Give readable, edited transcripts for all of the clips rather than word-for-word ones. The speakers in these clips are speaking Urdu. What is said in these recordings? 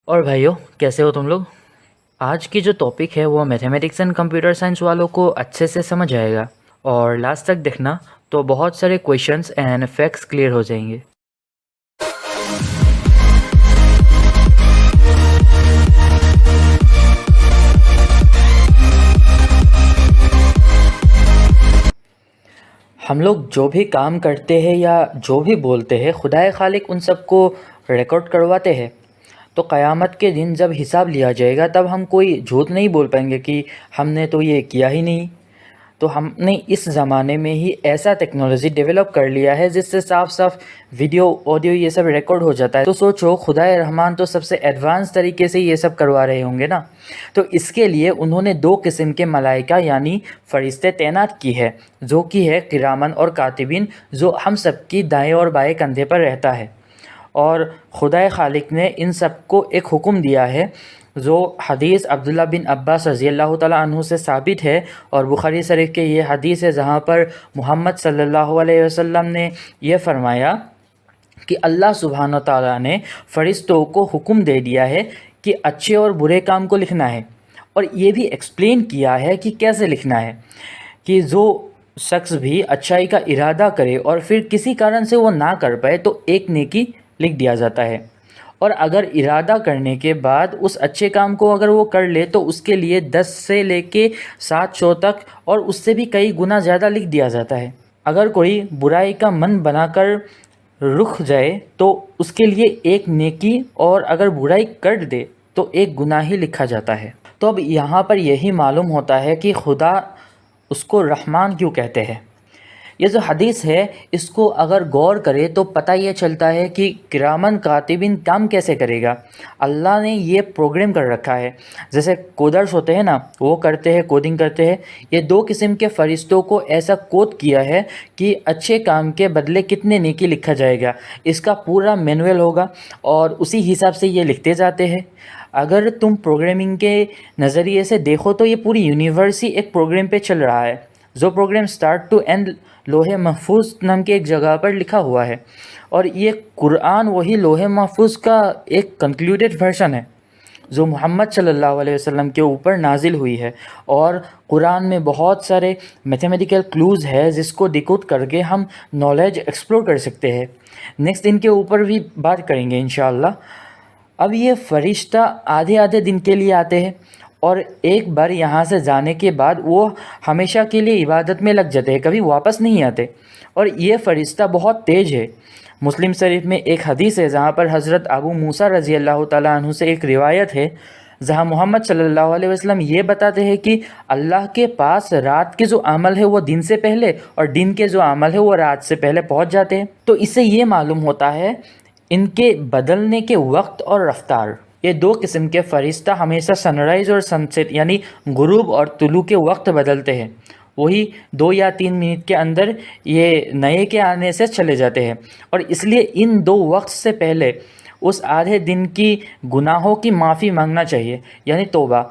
اور بھائیوں کیسے ہو تم لوگ؟ آج کی جو ٹاپک ہے وہ میتھمیٹکس اینڈ کمپیوٹر سائنس والوں کو اچھے سے سمجھ آئے گا، اور لاسٹ تک دیکھنا تو بہت سارے کویشچنس اینڈ فیکٹس کلیئر ہو جائیں گے۔ ہم لوگ جو بھی کام کرتے ہیں یا جو بھی بولتے ہیں، خدائے خالق ان سب کو ریکارڈ کرواتے ہیں، تو قیامت کے دن جب حساب لیا جائے گا تب ہم کوئی جھوٹ نہیں بول پائیں گے کہ ہم نے تو یہ کیا ہی نہیں۔ تو ہم نے اس زمانے میں ہی ایسا ٹیکنالوجی ڈیولپ کر لیا ہے جس سے صاف صاف ویڈیو آڈیو یہ سب ریکارڈ ہو جاتا ہے۔ تو سوچو خدائے رحمان تو سب سے ایڈوانس طریقے سے یہ سب کروا رہے ہوں گے نا۔ تو اس کے لیے انہوں نے 2 قسم کے ملائکہ یعنی فرشتے تعینات کی ہے، جو کہ ہے کرامن اور کاتبین، جو ہم سب کی دائیں اور بائیں کندھے پر رہتا ہے۔ اور خدائے خالق نے ان سب کو ایک حکم دیا ہے جو حدیث عبداللہ بن عباس رضی اللہ تعالیٰ عنہ سے ثابت ہے، اور بخاری شریف کے یہ حدیث ہے جہاں پر محمد صلی اللہ علیہ وسلم نے یہ فرمایا کہ اللہ سبحانہ تعالیٰ نے فرشتوں کو حکم دے دیا ہے کہ اچھے اور برے کام کو لکھنا ہے، اور یہ بھی ایکسپلین کیا ہے کہ کیسے لکھنا ہے، کہ جو شخص بھی اچھائی کا ارادہ کرے اور پھر کسی کارن سے وہ نہ کر پائے تو ایک نیکی لکھ دیا جاتا ہے، اور اگر ارادہ کرنے کے بعد اس اچھے کام کو اگر وہ کر لے تو اس کے لیے 10 سے لے کے 700 تک اور اس سے بھی کئی گنا زیادہ لکھ دیا جاتا ہے۔ اگر کوئی برائی کا من بنا کر رک جائے تو اس کے لیے ایک نیکی، اور اگر برائی کر دے تو ایک گناہ ہی لکھا جاتا ہے۔ تو اب یہاں پر یہی معلوم ہوتا ہے کہ خدا اس کو رحمان کیوں کہتے ہیں۔ یہ جو حدیث ہے اس کو اگر غور کرے تو پتہ یہ چلتا ہے کہ کرامن کاتبین کام کیسے کرے گا۔ اللہ نے یہ پروگرام کر رکھا ہے، جیسے کودرز ہوتے ہیں نا، وہ کرتے ہیں، کودنگ کرتے ہیں۔ یہ 2 قسم کے فرشتوں کو ایسا کوڈ کیا ہے کہ اچھے کام کے بدلے کتنے نیکی لکھا جائے گا، اس کا پورا مینول ہوگا، اور اسی حساب سے یہ لکھتے جاتے ہیں۔ اگر تم پروگرامنگ کے نظریے سے دیکھو تو یہ پوری یونیورس ہی ایک پروگرام پہ چل رہا ہے، جو پروگرام سٹارٹ ٹو اینڈ لوح محفوظ نام کی ایک جگہ پر لکھا ہوا ہے، اور یہ قرآن وہی لوح محفوظ کا ایک کنکلیوڈیڈ ورژن ہے جو محمد صلی اللہ علیہ وسلم کے اوپر نازل ہوئی ہے۔ اور قرآن میں بہت سارے میتھمیٹیکل کلوز ہے جس کو ڈیکوڈ کر کے ہم نالج ایکسپلور کر سکتے ہیں۔ نیکسٹ ان کے اوپر بھی بات کریں گے انشاءاللہ۔ اب یہ فرشتہ آدھے دن کے لیے آتے ہیں، اور ایک بار یہاں سے جانے کے بعد وہ ہمیشہ کے لیے عبادت میں لگ جاتے ہیں، کبھی واپس نہیں آتے۔ اور یہ فرشتہ بہت تیز ہے۔ مسلم شریف میں ایک حدیث ہے جہاں پر حضرت ابو موسیٰ رضی اللہ تعالیٰ عنہ سے ایک روایت ہے جہاں محمد صلی اللہ علیہ وسلم یہ بتاتے ہیں کہ اللہ کے پاس رات کے جو عمل ہے وہ دن سے پہلے، اور دن کے جو عمل ہے وہ رات سے پہلے پہنچ جاتے ہیں۔ تو اس سے یہ معلوم ہوتا ہے ان کے بدلنے کے وقت اور رفتار۔ یہ 2 قسم کے فرشتہ ہمیشہ سن رائز اور سن سیٹ یعنی غروب اور طلوع کے وقت بدلتے ہیں، وہی 2 یا 3 منٹ کے اندر یہ نئے کے آنے سے چلے جاتے ہیں، اور اس لیے ان 2 وقت سے پہلے اس آدھے دن کی گناہوں کی معافی مانگنا چاہیے، یعنی توبہ۔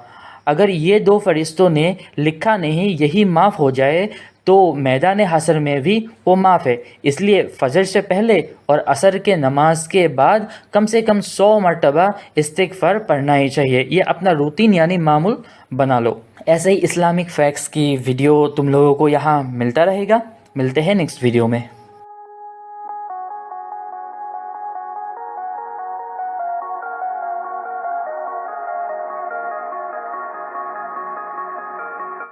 اگر یہ 2 فرشتوں نے لکھا نہیں یہی معاف ہو جائے تو میدان حشر میں بھی وہ معاف ہے۔ اس لیے فجر سے پہلے اور عصر کے نماز کے بعد کم سے کم 100 مرتبہ استغفار پڑھنا ہی چاہیے۔ یہ اپنا روٹین یعنی معمول بنا لو۔ ایسے ہی اسلامک فیکٹس کی ویڈیو تم لوگوں کو یہاں ملتا رہے گا۔ ملتے ہیں نیکسٹ ویڈیو میں۔